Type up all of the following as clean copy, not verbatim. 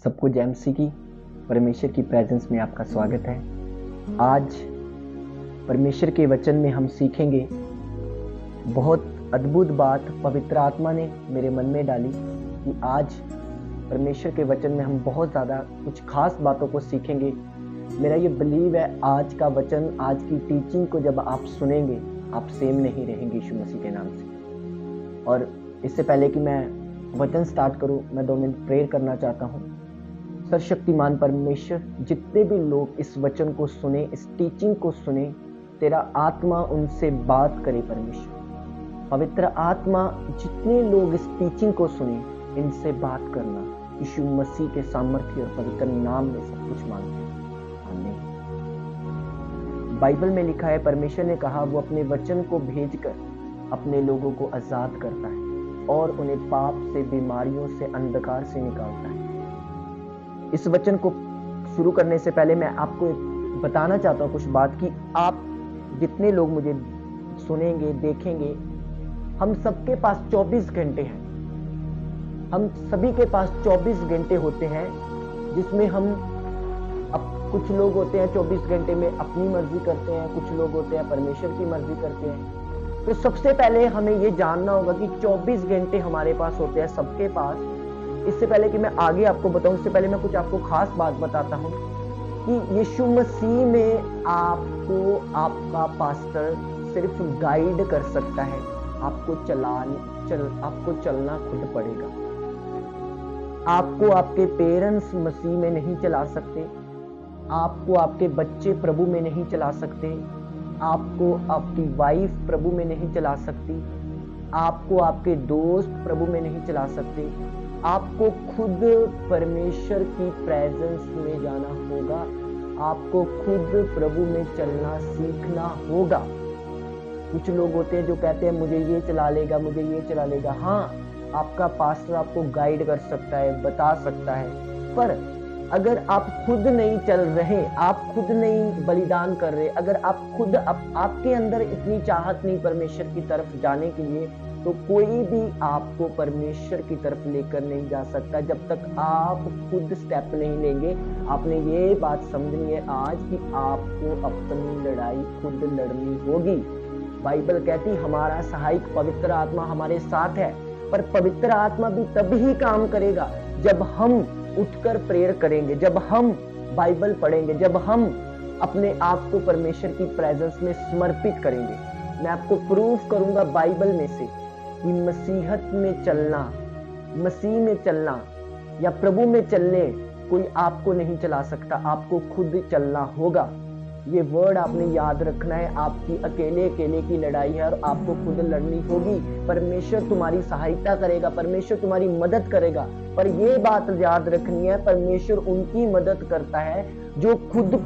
सबको जय मसीह की परमेश्वर की प्रेजेंस में आपका स्वागत है। आज परमेश्वर के वचन में हम सीखेंगे। बहुत अद्भुत बात पवित्र आत्मा ने मेरे मन में डाली कि आज परमेश्वर के वचन में हम बहुत ज़्यादा कुछ खास बातों को सीखेंगे। मेरा ये बिलीव है आज का वचन, आज की टीचिंग को जब आप सुनेंगे आप सेम नहीं रहेंगे यीशु मसीह के नाम से। और इससे पहले कि मैं वचन स्टार्ट करूं, मैं 2 मिनट प्रेयर करना चाहता हूं। सर्वशक्तिमान परमेश्वर, जितने भी लोग इस वचन को सुने, इस टीचिंग को सुने, तेरा आत्मा उनसे बात करे परमेश्वर। पवित्र आत्मा, जितने लोग इस टीचिंग को सुने, इनसे बात करना। यीशु मसीह के सामर्थ्य और पवित्र नाम में सब कुछ मांगते हैं, आमीन। बाइबल में लिखा है, परमेश्वर ने कहा वो अपने वचन को भेजकर अपने लोगों को आजाद करता है और उन्हें पाप से, बीमारियों से, अंधकार से निकालता है। इस वचन को शुरू करने से पहले मैं आपको बताना चाहता हूँ कुछ बात कि आप जितने लोग मुझे सुनेंगे, देखेंगे, हम सबके पास 24 घंटे हैं। हम सभी के पास 24 घंटे होते हैं, जिसमें हम अब कुछ लोग होते हैं 24 घंटे में अपनी मर्जी करते हैं, कुछ लोग होते हैं परमेश्वर की मर्जी करते हैं। तो सबसे पहले हमें ये जानना होगा कि 24 घंटे हमारे पास होते हैं सबके पास। इससे पहले कि मैं आगे आपको बताऊं, इससे पहले मैं कुछ आपको खास बात बताता हूं कि यीशु मसीह में आपको आपका पास्टर सिर्फ गाइड कर सकता है। आपको चलना खुद पड़ेगा। आपको आपके पेरेंट्स मसीह में नहीं चला सकते, आपको आपके बच्चे प्रभु में नहीं चला सकते, आपको आपकी वाइफ प्रभु में नहीं चला सकती, आपको आपके दोस्त प्रभु में नहीं चला सकते। आपको खुद परमेश्वर की प्रेजेंस में जाना होगा, आपको खुद प्रभु में चलना सीखना होगा। कुछ लोग होते हैं जो कहते हैं मुझे ये चला लेगा, मुझे ये चला लेगा। हाँ, आपका पास्टर आपको गाइड कर सकता है, बता सकता है, पर अगर आप खुद नहीं चल रहे, आप खुद नहीं बलिदान कर रहे, अगर आप खुद आपके अंदर इतनी चाहत नहीं परमेश्वर की तरफ जाने के लिए, तो कोई भी आपको परमेश्वर की तरफ लेकर नहीं जा सकता जब तक आप खुद स्टेप नहीं लेंगे। आपने ये बात समझनी है आज कि आपको अपनी लड़ाई खुद लड़नी होगी। बाइबल कहती हमारा सहायक पवित्र आत्मा हमारे साथ है, पर पवित्र आत्मा भी तभी काम करेगा जब हम उठकर प्रेयर करेंगे, जब हम बाइबल पढ़ेंगे, जब हम अपने आप को परमेश्वर की प्रेजेंस में समर्पित करेंगे। मैं आपको प्रूफ करूंगा बाइबल में से कि मसीहत में चलना, मसीह में चलना या प्रभु में चलने कोई आपको नहीं चला सकता, आपको खुद चलना होगा। ये वर्ड आपने याद रखना है। आपकी अकेले की लड़ाई है और आपको खुद लड़नी होगी। परमेश्वर तुम्हारी सहायता करेगा, परमेश्वर तुम्हारी मदद करेगा, पर ये बात याद रखनी है, परमेश्वर उनकी मदद करता है जो खुद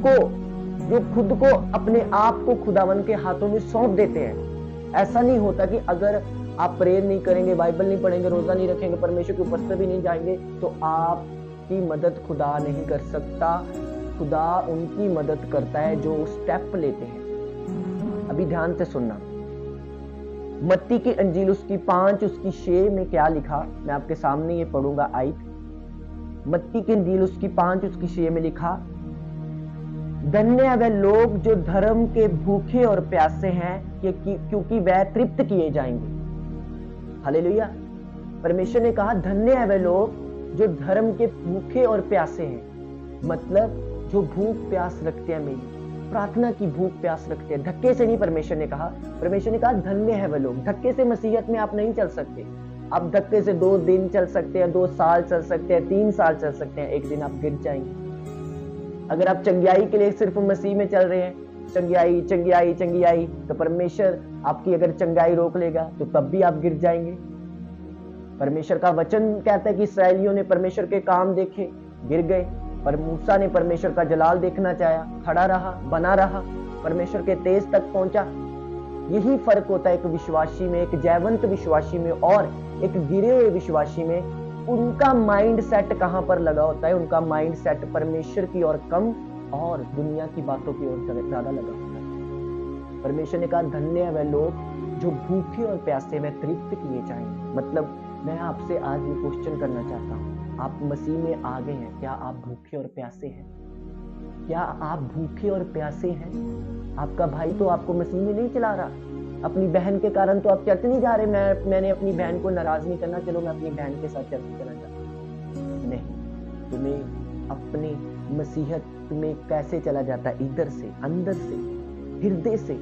को अपने आप को खुदावन के हाथों में सौंप देते हैं। ऐसा नहीं होता कि अगर आप प्रेयर नहीं करेंगे, बाइबल नहीं पढ़ेंगे, रोजा नहीं रखेंगे, परमेश्वर के उपस्थित भी नहीं जाएंगे, तो आपकी मदद खुदा नहीं कर सकता। खुदा उनकी मदद करता है जो स्टेप लेते हैं। अभी ध्यान से सुनना, मत्ती की अंजील उसकी 5 उसकी 6 में क्या लिखा, मैं आपके सामने ये पढ़ूंगा। आई मत्ती की अंजील उसकी 5 उसकी 6 में लिखा, धन्य है वे लोग जो धर्म के भूखे और प्यासे हैं, क्योंकि वह तृप्त किए जाएंगे। हालेलुया। परमेश्वर ने कहा धन्य है वे लोग जो धर्म के भूखे और प्यासे हैं, मतलब जो भूख प्यास रखते हैं, मेरी प्रार्थना की भूख प्यास रखते हैं। धक्के से नहीं, परमेश्वर ने कहा धन्य है वे लोग। धक्के से मसीहत में आप नहीं चल सकते। आप धक्के से 2 दिन चल सकते हैं, 2 साल चल सकते हैं, 3 साल चल सकते हैं, एक दिन आप गिर जाएंगे। अगर आप चंगियाई के लिए सिर्फ मसीह में चल रहे हैं, चंगियाई, तो परमेश्वर आपकी अगर चंगाई रोक लेगा तो तब भी आप गिर जाएंगे। परमेश्वर का वचन कहता है कि इस्राएलियों ने परमेश्वर के काम देखे, गिर गए, पर मूसा ने परमेश्वर का जलाल देखना चाहा, खड़ा रहा, बना रहा, परमेश्वर के तेज तक पहुंचा। यही फर्क होता है एक विश्वासी में, एक जयवंत विश्वासी में और एक गिरे हुए विश्वासी में। उनका माइंड सेट कहां पर लगा होता है? उनका माइंड सेट परमेश्वर की ओर कम और दुनिया की बातों की ओर ज्यादा लगा होता है। परमेश्वर ने कहा धन्य है वे लोग जो भूखे और प्यासे में तृप्त किए जाएंगे। मतलब मैं आपसे आज ये क्वेश्चन करना चाहता हूँ आप मसीह में आ गए हैं, क्या आप भूखे और प्यासे हैं? क्या आप भूखे और प्यासे हैं? आपका भाई तो आपको मसीह में नहीं चला रहा, अपनी बहन के कारण तो आप चर्च नहीं जा रहे। मैंने अपनी बहन को नाराज नहीं करना, चलो मैं अपनी बहन के साथ चर्च चला जाता। नहीं, तुम्हें अपनी मसीहत तुम्हें कैसे चला जाता है? इधर से, अंदर से, हृदय से।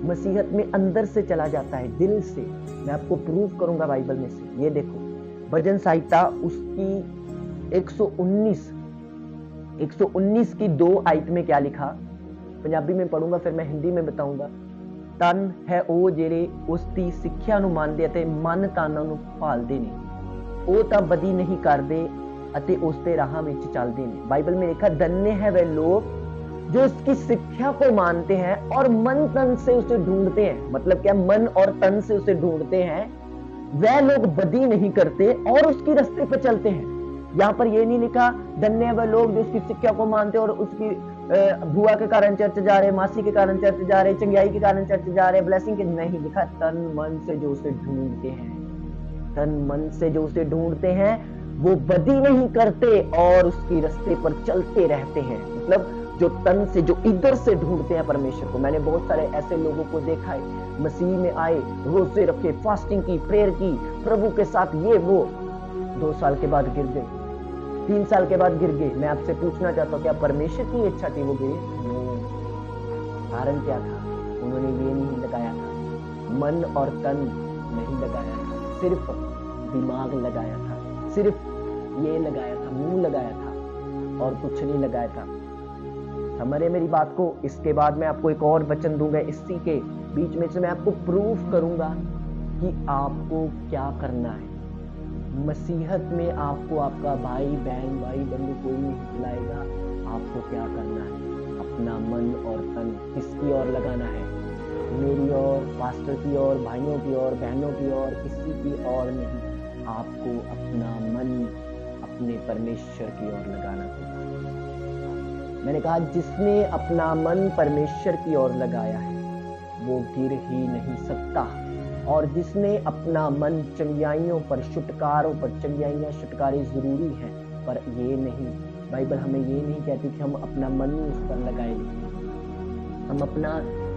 मसीहत में अंदर से चला जाता है, दिल से। मैं आपको प्रूव करूंगा बाइबल में से। ये देखो, भजन संहिता उसकी 119 की 2 आयत में क्या लिखा? पंजाबी में पढ़ूंगा, फिर मैं हिंदी में बताऊंगा। तन है ओ जेरे उसकी सिੱਖਿਆ ਨੂੰ ਮੰਨਦੇ ਅਤੇ ਮਨ ਤਨ ਨੂੰ ਭਾਲਦੇ ਨੇ, ਉਹ ਤਾਂ ਬਦੀ नहीं ਕਰਦੇ ਅਤੇ ਉਸ ਤੇ ਰਾਹਾਂ ਵਿੱਚ ਚੱਲਦੇ ਨੇ। बाइबल में लिखा, धन्य है वे लोग जो उसकी शिक्षा को मानते हैं और मन तन से उसे ढूंढते हैं। मतलब क्या? मन और तन से उसे ढूंढते हैं। वह लोग बदी नहीं करते और उसकी रास्ते पर चलते हैं। यहाँ पर यह नहीं लिखा धन्य है वह लोग जो उसकी शिक्षा को मानते हैं और उसकी बुआ के कारण चर्च जा रहे, मासी के कारण चर्च जा रहे, चंगाई के कारण चर्च जा रहे, ब्लेसिंग के। नहीं लिखा, तन मन से जो उसे ढूंढते हैं। तन मन से जो उसे ढूंढते हैं वो बदी नहीं करते और उसकी रास्ते पर चलते रहते हैं। मतलब जो तन से, जो इधर से ढूंढते हैं परमेश्वर को। मैंने बहुत सारे ऐसे लोगों को देखा है, मसीह में आए, रोजे रखे, फास्टिंग की, प्रेयर की, प्रभु के साथ ये वो, 2 साल के बाद गिर गए, 3 साल के बाद गिर गए। मैं आपसे पूछना चाहता हूँ, क्या परमेश्वर की इच्छा थी वो गिरे? कारण क्या था? उन्होंने ये नहीं लगाया था, मन और तन नहीं लगाया था, सिर्फ दिमाग लगाया था, सिर्फ ये लगाया था, मुंह लगाया था और कुछ नहीं लगाया था। समझे मेरी बात को? इसके बाद मैं आपको एक और वचन दूंगा, इसी के बीच में से मैं आपको प्रूफ करूंगा कि आपको क्या करना है। मसीहत में आपको आपका भाई बहन, भाई बंधु कोई नहीं खिलाएगा। आपको क्या करना है? अपना मन और तन किसकी ओर लगाना है? मेरी ओर, पास्टर की ओर, भाइयों की ओर, बहनों की ओर, किसी की ओर नहीं। आपको अपना मन अपने परमेश्वर की ओर लगाना है। मैंने कहा, जिसने अपना मन परमेश्वर की ओर लगाया है वो गिर ही नहीं सकता। और जिसने अपना मन चंगियाइयों पर, छुटकारों पर, चंगियाइयां छुटकारे जरूरी है, पर ये नहीं, बाइबल हमें ये नहीं कहती कि हम अपना मन उस पर लगाए, हम अपना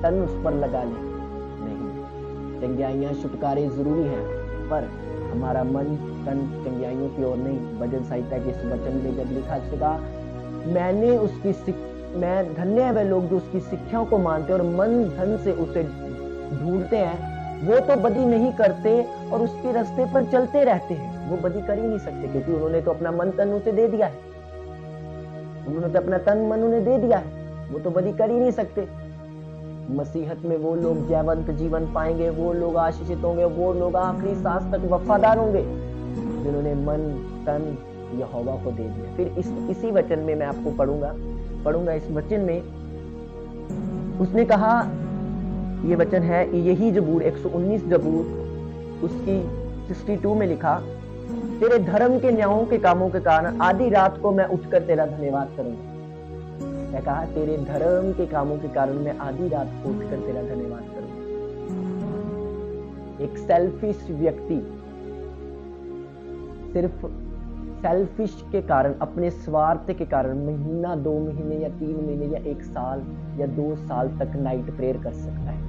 तन उस पर लगा लें। नहीं, चंगियाइयां छुटकारे जरूरी हैं, पर हमारा मन तन चंगियाइयों की ओर नहीं। भजन संहिता के इस वचन में जब लिखा था, मैं धन्य है वे लोग जो उसकी शिक्षाओं को मानते हैं और मन धन से उसे ढूंढते हैं, वो तो बदी नहीं करते और उसके रास्ते पर चलते रहते हैं। वो बदी कर ही नहीं सकते, क्योंकि उन्होंने तो अपना मन तन उसे दे दिया है। उन्होंने तो अपना तन मन उन्हें दे दिया है, वो तो बदी कर ही नहीं सकते। मसीहत में वो लोग जयवंत जीवन पाएंगे, वो लोग आशीषित होंगे, वो लोग आखिरी सांस तक वफादार होंगे जिन्होंने मन तन यहोवा को दे दिया। फिर इसी वचन में मैं आपको पढ़ूंगा इस वचन में उसने कहा, ये वचन है, यही जबूर 119 जबूर उसकी 62 में लिखा, तेरे धर्म के न्यायों के कामों के कारण आधी रात को मैं उठकर तेरा धन्यवाद करूंगा। मैं कहा, तेरे धर्म के कामों के कारण मैं आधी रात को उठकर तेरा धन्यवाद करूंगा। एक सेल्फिश व्यक्ति सिर्फ सेल्फिश के कारण, अपने स्वार्थ के कारण महीना, 2 महीने या 3 महीने या 1 साल या 2 साल तक नाइट प्रेयर कर सकता है।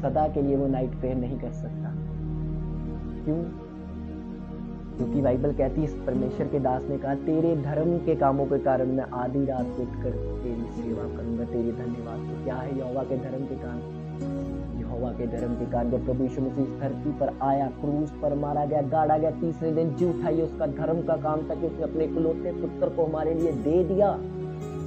सदा के लिए वो नाइट प्रेयर नहीं कर सकता। क्यों? क्योंकि बाइबल कहती है, इस परमेश्वर के दास ने कहा, तेरे धर्म के कामों के कारण मैं आधी रात उठकर तेरी सेवा करूंगा, तेरी धन्यवाद। तो क्या है यहोवा के धर्म के कारण? यहोवा के धर्म के कारण जब प्रभु यीशु मसीह इस धरती पर आया, क्रूस पर मारा गया, गाड़ा गया, तीसरे दिन जी उठा, ये उसका धर्म का काम था कि उसने अपने इकलौते पुत्र को हमारे लिए दे दिया।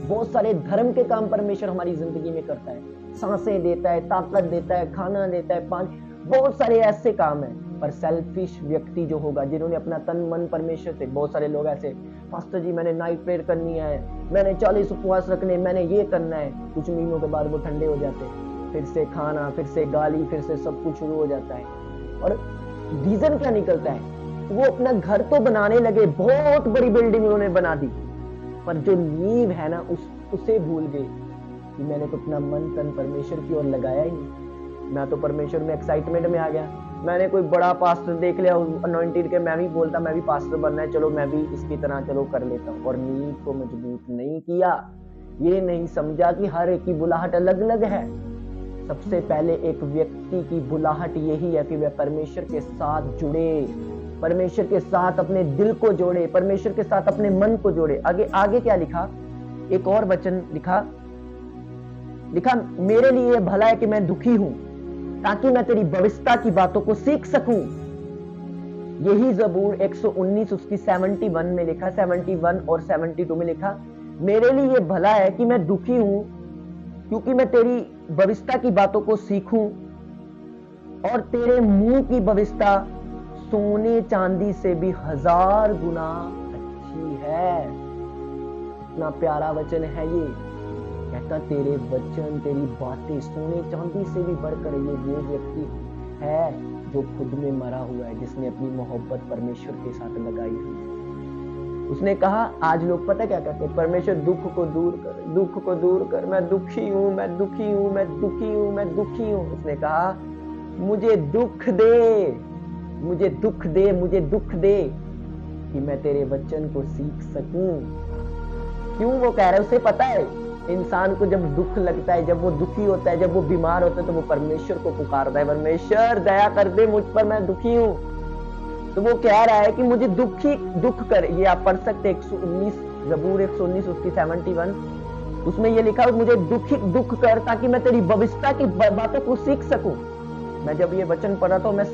बहुत सारे धर्म के काम परमेश्वर हमारी जिंदगी में करता है, सांसें देता है, ताकत देता है, खाना देता है, पानी, बहुत सारे ऐसे काम है। पर सेल्फिश व्यक्ति जो होगा, जिन्होंने अपना तन मन परमेश्वर से, बहुत सारे लोग ऐसे, पास्टर जी मैंने नाइट प्रेयर करनी है, मैंने 40 उपवास रखने, मैंने ये करना है, कुछ महीनों के बाद वो ठंडे हो जाते हैं, फिर से खाना, फिर से गाली, फिर से सब कुछ शुरू हो जाता है। और रीजन क्या निकलता है? वो अपना घर तो बनाने लगे, बहुत बड़ी बिल्डिंग उन्होंने बना दी, पर जो नींव है ना, उसे भूल गए कि मैंने तो अपना मन तन परमेश्वर की ओर लगाया ही नहीं। मैं तो परमेश्वर में एक्साइटमेंट में आ गया, मैंने कोई बड़ा पास्टर देख लिया अनॉइंटेड के, मैं भी बोलता मैं भी पास्टर बनना है, चलो मैं भी इसकी तरह चलो कर लेता हूँ, और नींव को मजबूत नहीं किया। ये नहीं समझा कि हर एक की बुलाहट अलग अलग है। सबसे पहले एक व्यक्ति की बुलाहट यही है कि वह परमेश्वर के साथ जुड़े, परमेश्वर के साथ अपने दिल को जोड़े, परमेश्वर के साथ अपने मन को जोड़े। आगे क्या लिखा, एक और वचन लिखा, मेरे लिए भला है कि मैं दुखी हूं ताकि मैं तेरी भविष्यता की बातों को सीख सकूं। यही जबूर 119 उसकी 71 में लिखा, 71 और 72 में लिखा, मेरे लिए भला है कि मैं दुखी हूं क्योंकि मैं तेरी भविष्यता की बातों को सीखूं, और तेरे मुंह की भविष्यता सोने चांदी से भी 1000 गुना अच्छी है। इतना प्यारा वचन है ये, कहता तेरे वचन तेरी बातें सोने चांदी से भी बढ़कर। ये वो व्यक्ति है जो खुद में मरा हुआ है, जिसने अपनी मोहब्बत परमेश्वर के साथ लगाई है। उसने कहा, आज लोग पता क्या कहते हैं, परमेश्वर दुख को दूर कर, दुख को दूर कर, मैं दुखी हूं, मैं दुखी हूं, मैं दुखी हूं, मैं दुखी हूं। उसने कहा, मुझे दुख दे, मुझे दुख दे, मुझे दुख दे कि मैं तेरे वचन को सीख सकूं। क्यों वो कह रहा है, उसे पता है इंसान को जब दुख लगता है, जब वो दुखी होता है, जब वो बीमार होता है, तो वो परमेश्वर को पुकारता है, परमेश्वर दया कर दे मुझ पर, मैं दुखी हूं। तो वो कह रहा है कि मुझे दुख कर। ये आप पढ़ सकते 119 जबूर 119 उसकी 71, उसमें ये लिखा, मुझे दुख कर ताकि मैं तेरी भविष्यता की बातों को सीख सकूं। मैं जब ये वचन पढ़ा तो मैं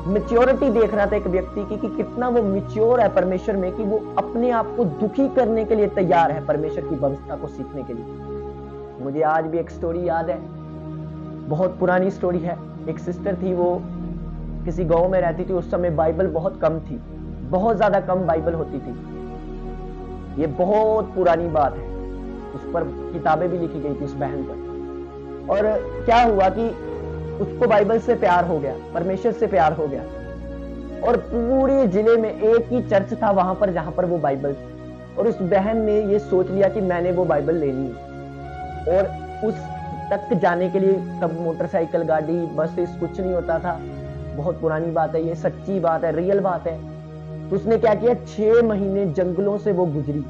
मैच्योरिटी देख रहा था एक व्यक्ति की कि कितना वो मैच्योर है परमेश्वर में, कि वो अपने आप को दुखी करने के लिए तैयार है परमेश्वर की भविष्यता को सीखने के लिए। मुझे आज भी एक स्टोरी याद है, बहुत पुरानी स्टोरी है। एक सिस्टर थी, वो किसी गांव में रहती थी। उस समय बाइबल बहुत कम थी, बहुत ज्यादा कम बाइबल होती थी। ये बहुत पुरानी बात है, उस पर किताबें भी लिखी गई थी उस बहन पर। और क्या हुआ कि उसको बाइबल से प्यार हो गया, परमेश्वर से प्यार हो गया, और पूरे जिले में एक ही चर्च था वहां पर जहां पर वो बाइबल थी। और उस बहन ने ये सोच लिया कि मैंने वो बाइबल लेनी है। और उस तक जाने के लिए तब मोटरसाइकिल, गाड़ी, बसेस कुछ नहीं होता था। बहुत पुरानी बात है, ये सच्ची बात है, रियल बात है। तो उसने क्या किया, 6 महीने जंगलों से वो गुजरी,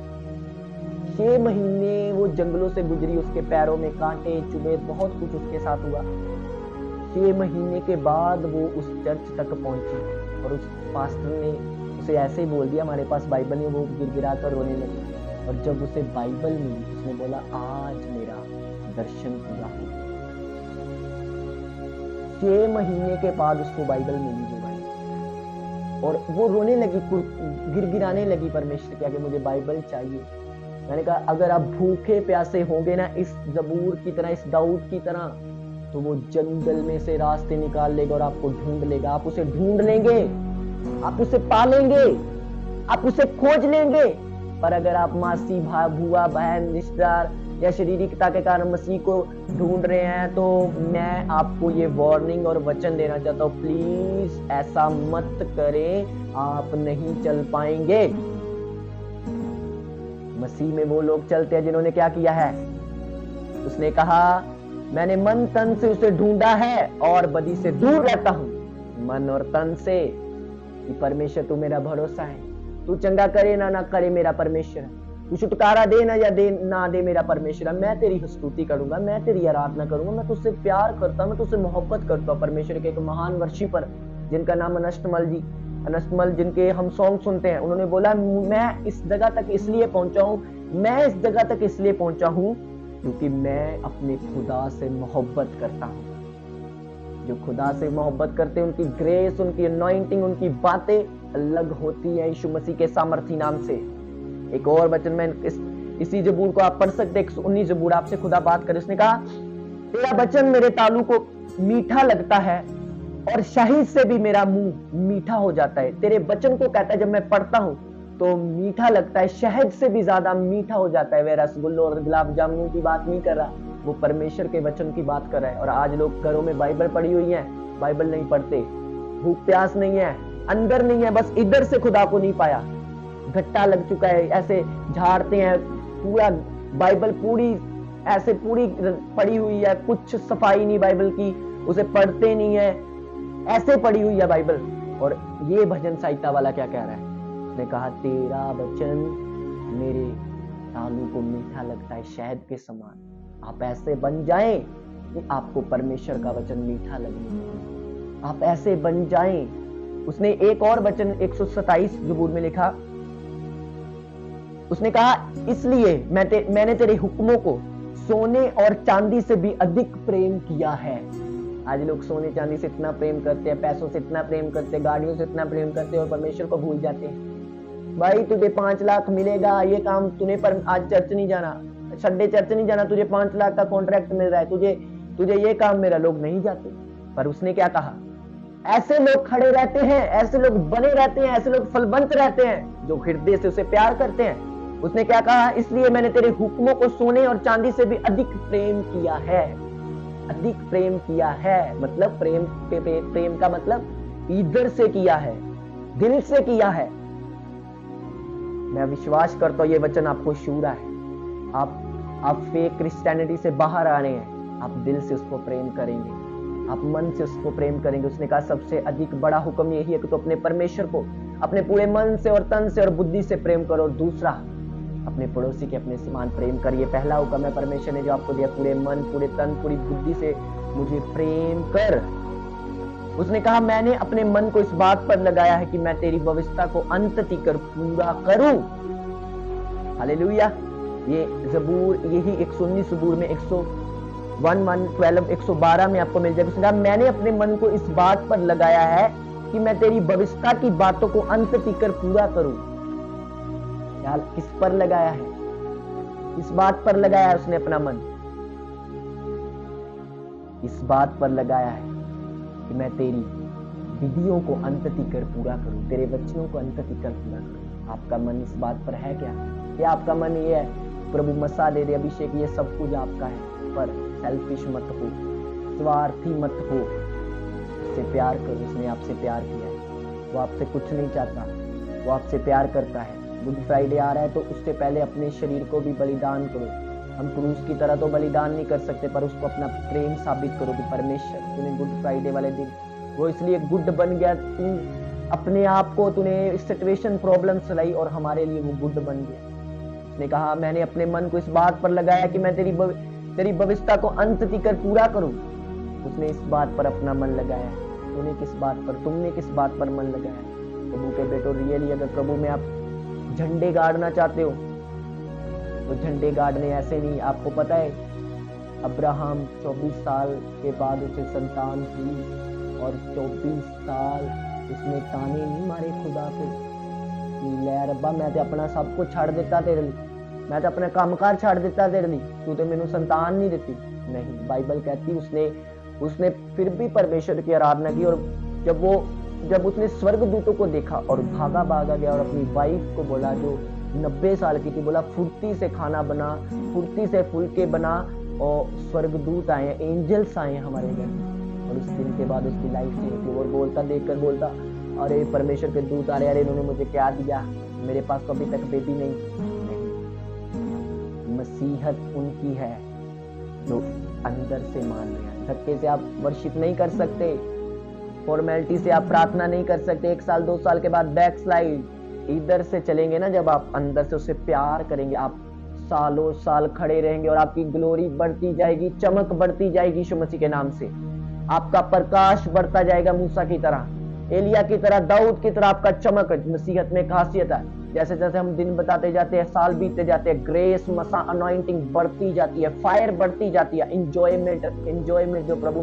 6 महीने वो जंगलों से गुजरी। उसके पैरों में कांटे चुभे, बहुत कुछ उसके साथ हुआ। 6 महीने के बाद वो उस चर्च तक पहुंची, और उस पास्टर ने उसे ऐसे ही बोल दिया, हमारे पास बाइबल है। वो गिड़गिड़ा कर रोने लगी। और जब उसे बाइबल मिली, उसने बोला, आज मेरा दर्शन पूरा हो। 6 महीने के बाद उसको बाइबल मिली, वो बाइबल, और वो रोने लगी, गिड़गिड़ाने लगी परमेश्वर के आगे, मुझे बाइबल चाहिए। मैंने कहा, अगर आप भूखे प्यासे होंगे ना, इस जबूर की तरह, इस दाऊद की तरह, तो वो जंगल में से रास्ते निकाल लेगा और आपको ढूंढ लेगा। आप उसे ढूंढ लेंगे, आप उसे पालेंगे, आप उसे खोज लेंगे। पर अगर आप मासी, भुआ, बहन, रिश्तेदार या शारीरिकता के कारण मसीह को ढूंढ रहे हैं, तो मैं आपको ये वार्निंग और वचन देना चाहता हूं, प्लीज ऐसा मत करें, आप नहीं चल पाएंगे। मसीह में वो लोग चलते हैं जिन्होंने क्या किया है। उसने कहा, मैंने मन तन से उसे ढूंढा है और बदी से दूर रहता हूं, मन और तन से, कि परमेश्वर तू मेरा भरोसा है। तू चंगा करे ना करे, मेरा परमेश्वर है। तू छुटकारा दे ना ना दे, मेरा परमेश्वर है। मैं तेरी स्तुति करूंगा, मैं तेरी आराधना करूंगा, मैं तुझसे प्यार करता हूं, मैं तुझसे मोहब्बत करता हूं। परमेश्वर के एक महान वर्शिपर जिनका नाम अनस्तमल, जिनके हम सॉन्ग सुनते हैं, उन्होंने बोला, मैं इस जगह तक इसलिए पहुंचा हूं, मैं इस जगह तक इसलिए पहुंचा हूं क्योंकि मैं अपने खुदा से मोहब्बत करता हूं। जो खुदा से मोहब्बत करते हैं, उनकी ग्रेस, उनकी अनॉइंटिंग, उनकी बातें अलग होती है यीशु मसीह के सामर्थी नाम से। एक और वचन में इसी जबूर को आप पढ़ सकते, 119 जबूर, आपसे खुदा बात करे। उसने कहा, तेरा वचन मेरे तालू को मीठा लगता है और शहीद से भी मेरा मुंह मीठा हो जाता है। तेरे वचन को कहता है, जब मैं पढ़ता हूं तो मीठा लगता है, शहद से भी ज्यादा मीठा हो जाता है। वह रसगुल्लों और गुलाब जामुनों की बात नहीं कर रहा, वो परमेश्वर के वचन की बात कर रहा है। और आज लोग घरों में बाइबल पढ़ी हुई है, बाइबल नहीं पढ़ते, भूख प्यास नहीं है, अंदर नहीं है, बस इधर से खुदा को नहीं पाया, घट्टा लग चुका है, ऐसे झाड़ते हैं। पूरा बाइबल पूरी पड़ी हुई है, कुछ सफाई नहीं बाइबल की, उसे पढ़ते नहीं है, ऐसे पड़ी हुई है बाइबल। और ये भजन संहिता वाला क्या कह रहा है? उसने कहा तेरा वचन मेरे तालू को मीठा लगता है शहद के समान। आप ऐसे बन जाएं कि आपको परमेश्वर का वचन मीठा लगने लगे। आप ऐसे बन जाएं। उसने एक और वचन 127 ज़बूर में लिखा, उसने कहा इसलिए मैंने तेरे हुक्मों को सोने और चांदी से भी अधिक प्रेम किया है। आज लोग सोने चांदी से इतना प्रेम करते हैं, पैसों से इतना प्रेम करते हैं, गाड़ियों से इतना प्रेम करते हैं और परमेश्वर को भूल जाते हैं। भाई तुझे 5 लाख मिलेगा, ये काम तूने, पर आज चर्च नहीं जाना, संडे चर्च नहीं जाना, तुझे 5 लाख का कॉन्ट्रैक्ट मिल रहा है, तुझे ये काम मेरा, लोग नहीं जाते। पर उसने क्या कहा? ऐसे लोग खड़े रहते हैं, ऐसे लोग बने रहते हैं, ऐसे लोग फलवंत रहते हैं जो हृदय से उसे प्यार करते हैं। उसने क्या कहा? इसलिए मैंने तेरे हुक्मों को सोने और चांदी से भी अधिक प्रेम किया है। अधिक प्रेम किया है मतलब प्रेम का मतलब इधर से किया है, दिल से किया है। मैं विश्वास करता हूं ये वचन आपको छू रहा है। आप फेक क्रिश्चियनिटी से बाहर आ रहे हैं, आप दिल से उसको प्रेम करेंगे, आप मन से उसको प्रेम करेंगे। उसने कहा सबसे अधिक बड़ा हुक्म यही है कि तो अपने परमेश्वर को अपने पूरे मन से और तन से और बुद्धि से प्रेम करो, और दूसरा अपने पड़ोसी के अपने समान प्रेम करिए। पहला हुक्म है परमेश्वर ने जो आपको दिया, पूरे मन, पूरे तन, पूरी बुद्धि से मुझे प्रेम कर। उसने कहा मैंने अपने मन को इस बात पर लगाया है कि मैं तेरी व्यवस्था को अंत तक पूरा करूं। हालेलुया। ये ज़बूर, यही 119 ज़बूर में 112 112 में आपको मिल जाएगा। उसने कहा मैंने अपने मन को इस बात पर लगाया है कि मैं तेरी व्यवस्था की बातों को अंत तक पूरा करूं। क्या किस पर लगाया है? इस बात पर लगाया है उसने अपना मन, इस बात पर लगाया है कि मैं तेरी विधियों को अंत तक पूरा करूं, तेरे वचनों को अंत तक पूरा करूं। आपका मन इस बात पर है क्या? या आपका मन ये है प्रभु मसा दे दे, अभिषेक ये सब कुछ आपका है, पर सेल्फिश मत हो, स्वार्थी मत हो, उससे प्यार करो। उसने आपसे प्यार किया है, वो आपसे कुछ नहीं चाहता, वो आपसे प्यार करता है। गुड फ्राइडे आ रहा है तो उससे पहले अपने शरीर को भी बलिदान करो। हम क्रूस की तरह तो बलिदान नहीं कर सकते, पर उसको अपना प्रेम साबित करो कि परमेश्वर तूने गुड फ्राइडे वाले दिन वो इसलिए गुड बन गया, तू अपने आप को, तूने सिचुएशन प्रॉब्लम लाई और हमारे लिए वो गुड बन गया। उसने कहा मैंने अपने मन को इस बात पर लगाया कि मैं तेरी व्यवस्था को अंत तक पूरा करूं। उसने इस बात पर अपना मन लगाया। तुमने किस बात पर मन लगाया? प्रभु के बेटो, रियली अगर प्रभु में आप झंडे गाड़ना चाहते हो तो झंडे गाड़ने ऐसे नहीं। आपको पता है अब्राहम 24 साल के बाद उसे संतान हुई और 24 साल उसने ताने नहीं मारे खुदा के कि ले रब्बा मैं तो अपना सब कुछ छाड़ देता तेरे लिए, मैं तो अपना कामकाज छाड़ देता तेरे लिए, तू तो मैंने संतान नहीं देती। नहीं, बाइबल कहती उसने फिर भी परमेश्वर की आराधना की। और जब उसने स्वर्गदूतों को देखा और भागा गया और अपनी वाइफ को बोला जो 90 साल की थी, बोला फुर्ती से खाना बना, फुर्ती से फुलके बना, और स्वर्गदूत आए, एंजल्स आए हमारे घर। और उस दिन के बाद उसकी लाइफ चेंज हुई। और देखकर बोलता अरे परमेश्वर के दूत आ रहे, अरे इन्होंने मुझे क्या दिया, मेरे पास तो अभी तक बेबी नहीं। मसीहत उनकी है जो अंदर से मान लिया। धक्के से आप वर्शिप नहीं कर सकते, फॉर्मेलिटी से आप प्रार्थना नहीं कर सकते। 1 साल 2 साल के बाद बैकस्लाइड। इधर से चलेंगे ना, जब आप अंदर से उससे प्यार करेंगे, आप सालों साल खड़े रहेंगे और आपकी ग्लोरी बढ़ती जाएगी, चमक बढ़ती जाएगी यीशु मसीह के नाम से। आपका प्रकाश बढ़ता जाएगा, मूसा की तरह, एलिया की तरह, दाऊद की तरह आपका चमक। मसीहत में खासियत है, जैसे जैसे हम दिन बताते जाते हैं, साल बीतते जाते हैं, ग्रेस, मसा, अनॉइंटिंग बढ़ती जाती है, फायर बढ़ती जाती है, एंजॉयमेंट जो प्रभु